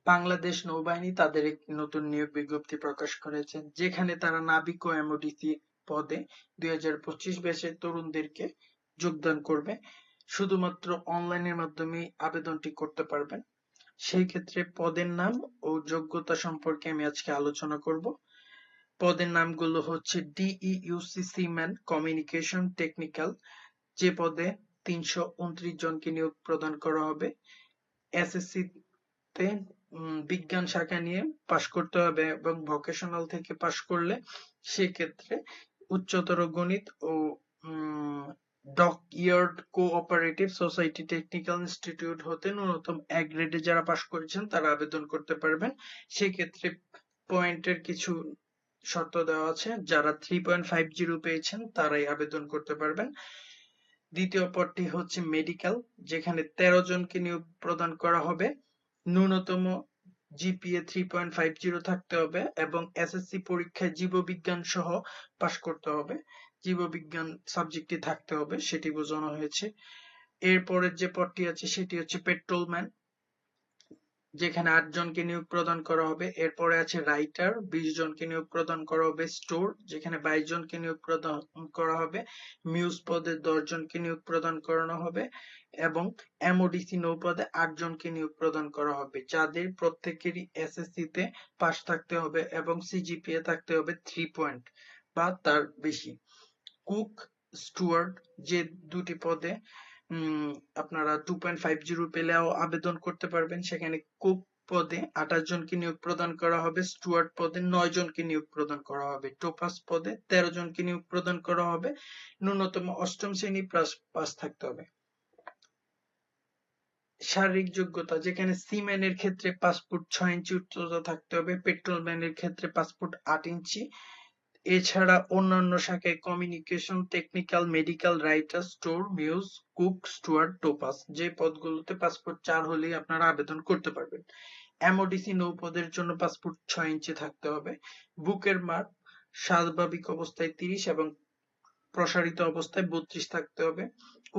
বাংলাদেশ নৌবাহিনী তাদের একটি নতুন নিয়োগ বিজ্ঞপ্তি প্রকাশ করেছে, যেখানে তারা নাবিক ও এমওডিসি পদে 2025 ব্যাচের তরুণদেরকে যোগদান করবে। শুধুমাত্র অনলাইনের মাধ্যমেই আবেদনটি করতে পারবেন। সেই ক্ষেত্রে পদের নাম ও যোগ্যতা সম্পর্কে আমি আজকে আলোচনা করব। পদের নামগুলো হচ্ছে ডিইউসি সিম্যান কমিউনিকেশন টেকনিক্যাল, যে পদে 329 জনকে নিয়োগ প্রদান করা হবে। এসএসসি তে বিজ্ঞান শাখা নিয়ে পাশ করতে হবে এবং ভোকেশনাল থেকে পাশ করলে সেক্ষেত্রে উচ্চতর গণিত ও dockyard cooperative society technical institute হতে ন্যূনতম 1 গ্রেডে যারা পাশ করেছেন তারা আবেদন করতে পারবেন। সেক্ষেত্রে পয়েন্টের কিছু শর্ত দেওয়া আছে, যারা 3.50 পেয়েছেন তারাই আবেদন করতে পারবেন। দ্বিতীয় পদটি হচ্ছে মেডিকেল, যেখানে 13 জনকে নিয়োগ প্রদান করা হবে। ন্যূনতম জিপিএ 3.50 থাকতে হবে এবং এসএসসি পরীক্ষায় জীববিজ্ঞান সহ পাশ করতে হবে। জীববিজ্ঞান সাবজেক্টটি থাকতে হবে, সেটি বোঝানো হয়েছে। এরপরের যে পদটি আছে সেটি হচ্ছে পেট্রোলম্যান, যেখানে 8 জনকে নিয়োগ প্রদান করা হবে। এরপরে আছে রাইটার, 20 জনকে নিয়োগ প্রদান করা হবে। স্টোর, যেখানে 22 জনকে নিয়োগ প্রদান করা হবে। মিউজ পদে 10 জনকে নিয়োগ প্রদান করানো হবে এবং এমওডিসি নৌপদে 8 জনকে নিয়োগ প্রদান করা হবে, যাদের প্রত্যেকেরই এসএসসি তে পাস থাকতে হবে এবং সিজিপিএ থাকতে হবে 3 পয়েন্ট বা তার বেশি। কুক, স্টুয়ার্ড, যে দুটি পদে আপনারা 2.50 পেলেও আবেদন করতে পারবেন। সেখানে কুক পদে 28 জনকে নিয়োগ প্রদান করা হবে। স্টুয়ার্ড পদে 9 জনকে নিয়োগ প্রদান করা হবে। টোপাস পদে 13 জনকে নিয়োগ প্রদান করা হবে। ন্যূনতম 8ম শ্রেণী পাস থাকতে হবে। শারীরিক যোগ্যতা, যেখানে সিম্যানের ক্ষেত্রে পাসপোর্ট 6 ইঞ্চি উচ্চতা থাকতে হবে। পেট্রোলম্যানের ক্ষেত্রে পাসপোর্ট 8 ইঞ্চি। এছাড়া অন্যান্য শাখায় communication technical, medical, writer, store, মিউজ, কুক, স্টুয়ার্ড, টোপাস, যে পদগুলোতে পাসপোর্ট 4 হলেই আপনারা আবেদন করতে পারবেন। এমওডিসি নৌপদের জন্য পাসপোর্ট 6 ইঞ্চি থাকতে হবে। বুকের মাপ স্বাভাবিক অবস্থায় 30 এবং প্রসারিত অবস্থায় 32 থাকতে হবে।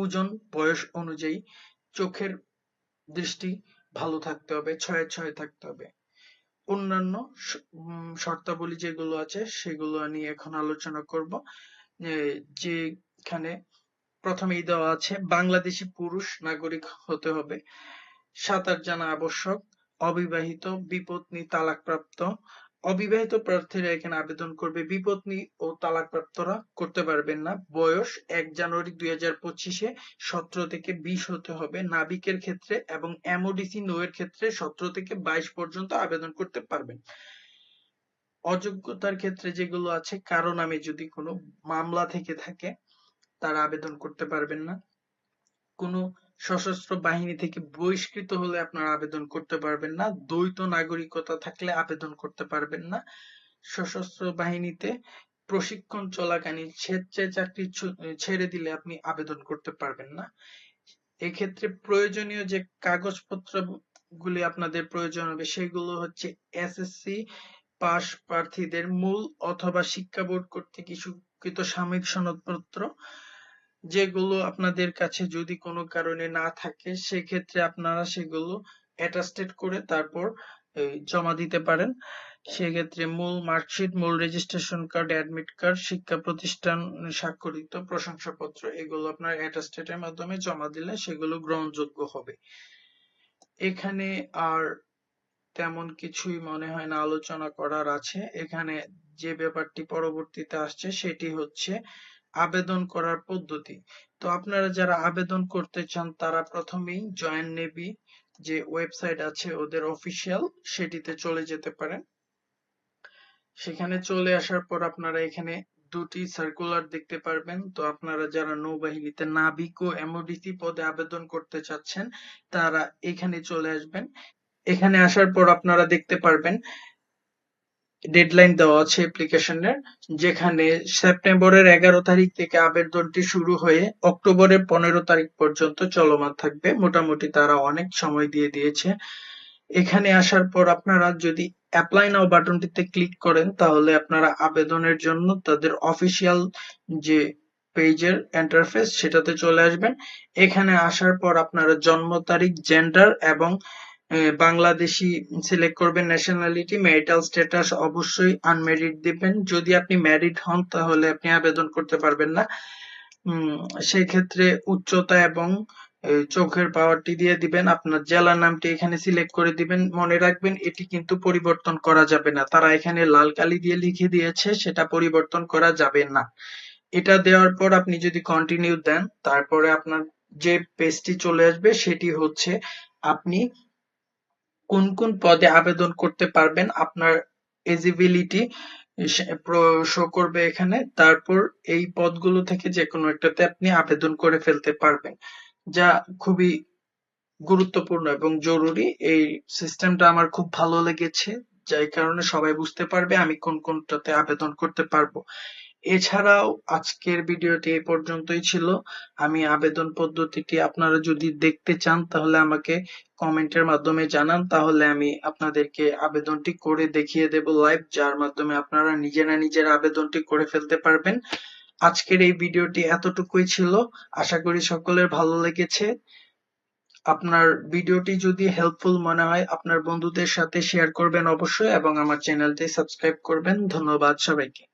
ওজন বয়স অনুযায়ী। চোখের দৃষ্টি ভালো থাকতে হবে, 6/6 থাকতে হবে। অন্যান্য শর্তাবলী যেগুলো আছে সেগুলো নিয়ে এখন আলোচনা করব। যেখানে প্রথমেই দেওয়া আছে বাংলাদেশি পুরুষ নাগরিক হতে হবে, সাঁতার জানা আবশ্যক, অবিবাহিত, বিপত্নী, তালাকপ্রাপ্ত। অবিবাহিত প্রার্থীরা এখানে আবেদন করবে, বিপত্নী ও তালাকপ্রাপ্তরা করতে পারবেন না। বয়স 1 জানুয়ারি 2025-এ 17 থেকে 20 হতে হবে নাবিকের ক্ষেত্রে এবং এমওডিসি নৌয়ের ক্ষেত্রে 17 থেকে 22 পর্যন্ত আবেদন করতে পারবেন। অযোগ্যতার ক্ষেত্রে যেগুলো আছে, কারো নামে যদি কোনো মামলা থেকে থাকে তারা আবেদন করতে পারবেন না। কোনো সশস্ত্র বাহিনী থেকে বহিষ্কৃত হলে আপনারা আবেদন করতে পারবেন না। দ্বৈত নাগরিকতা থাকলে আবেদন করতে পারবেন না। সশস্ত্র বাহিনীতে প্রশিক্ষণ চলাকালীন স্বেচ্ছায় চাকরি ছেড়ে দিলে আপনি আবেদন করতে পারবেন না। এক্ষেত্রে প্রয়োজনীয় যে কাগজপত্র গুলি আপনাদের প্রয়োজন হবে সেগুলো হচ্ছে এসএসসি পাস প্রার্থীদের মূল অথবা শিক্ষা বোর্ড কর্তৃক ইস্যুকৃত সাময়িক সনদপত্র, যেগুলো আপনাদের কাছে যদি কোনো কারণে না থাকে সেক্ষেত্রে আপনারা সেগুলো অ্যাটাস্টেড করে তারপর জমা দিতে পারেন। সেক্ষেত্রে মূল মার্কশিট, মূল রেজিস্ট্রেশন কার্ড, অ্যাডমিট কার্ড, শিক্ষা প্রতিষ্ঠান স্বাক্ষরিত প্রশংসাপত্র, এগুলো আপনার অ্যাটাস্টেডের মাধ্যমে জমা দিলে সেগুলো গ্রহণযোগ্য হবে। এখানে আর তেমন কিছুই মনে হয় না আলোচনা করার আছে। এখানে যে ব্যাপারটি পরবর্তীতে আসছে সেটি হচ্ছে আবেদন করার পদ্ধতি। তো আপনারা যারা আবেদন করতে চান তারা প্রথমেই জয়েন নেভি যে ওয়েবসাইট আছে ওদের অফিসিয়াল, সেটিতে চলে যেতে পারেন। সেখানে চলে আসার পর আপনারা এখানে দুটি সার্কুলার দেখতে পারবেন। তো আপনারা যারা নৌবাহিনীতে নাবিক ও এমওডিসি পদে আবেদন করতে চাচ্ছেন তারা এখানে চলে আসবেন। এখানে আসার পর আপনারা দেখতে পারবেন ডেডলাইন দেওয়া আছে অ্যাপ্লিকেশনের, যেখানে সেপ্টেম্বরের 11 তারিখ থেকে আবেদনটি শুরু হয়ে অক্টোবরের 15 তারিখ পর্যন্ত চলমান থাকবে। মোটামুটি তারা অনেক সময় দিয়ে দিয়েছে। এখানে আসার পর আপনারা যদি অ্যাপ্লাই নাও বাটনটিতে ক্লিক করেন তাহলে আপনারা আবেদনের জন্য তাদের অফিসিয়াল যে পেজের ইন্টারফেস সেটাতে চলে আসবেন। এখানে আসার পর আপনারা জন্ম তারিখ, জেন্ডার এবং বাংলাদেশী সিলেক্ট করবেন, ন্যাশনালিটি, ম্যারিটাল স্ট্যাটাস অবশ্যই আনম্যারিড দিবেন। যদি আপনি ম্যারিড হন তাহলে আপনি আবেদন করতে পারবেন না। সেই ক্ষেত্রে উচ্চতা এবং চোখের পাওয়ারটি দিয়ে দিবেন। আপনার জেলার নামটি এখানে সিলেক্ট করে দিবেন। মনে রাখবেন এটি কিন্তু পরিবর্তন করা যাবে না, তারা এখানে লাল কালি দিয়ে লিখে দিয়েছে, সেটা পরিবর্তন করা যাবে না। এটা দেওয়ার পর আপনি যদি কন্টিনিউ দেন, তারপরে আপনার যে পেজটি চলে আসবে সেটি হচ্ছে আপনি কোন কোন পদে আবেদন করতে পারবেন, আপনার এলিজিবিলিটি শো করবে এখানে। তারপর এই পদগুলো থেকে যে কোনো একটাতে আপনি আবেদন করে ফেলতে পারবেন, যা খুবই গুরুত্বপূর্ণ এবং জরুরি। এই সিস্টেমটা আমার খুব ভালো লেগেছে, যার কারণে সবাই বুঝতে পারবে আমি কোন কোনটাতে আবেদন করতে পারবো। এছাড়াও আজকের ভিডিওটি এই পর্যন্তই ছিল। আমি আবেদন পদ্ধতিটি আপনারা যদি দেখতে চান তাহলে আমাকে কমেন্টের মাধ্যমে জানান, তাহলে আমি আপনাদেরকে আবেদনটি করে দেখিয়ে দেব লাইভ, যার মাধ্যমে আপনারা নিজেরা আবেদনটি করে ফেলতে পারবেন। আজকের এই ভিডিওটি এতটুকুই ছিল, আশা করি সকলের ভালো লেগেছে। আপনার ভিডিওটি যদি হেল্পফুল মনে হয় আপনার বন্ধুদের সাথে শেয়ার করবেন অবশ্যই, এবং আমার চ্যানেলটি সাবস্ক্রাইব করবেন। ধন্যবাদ সবাইকে।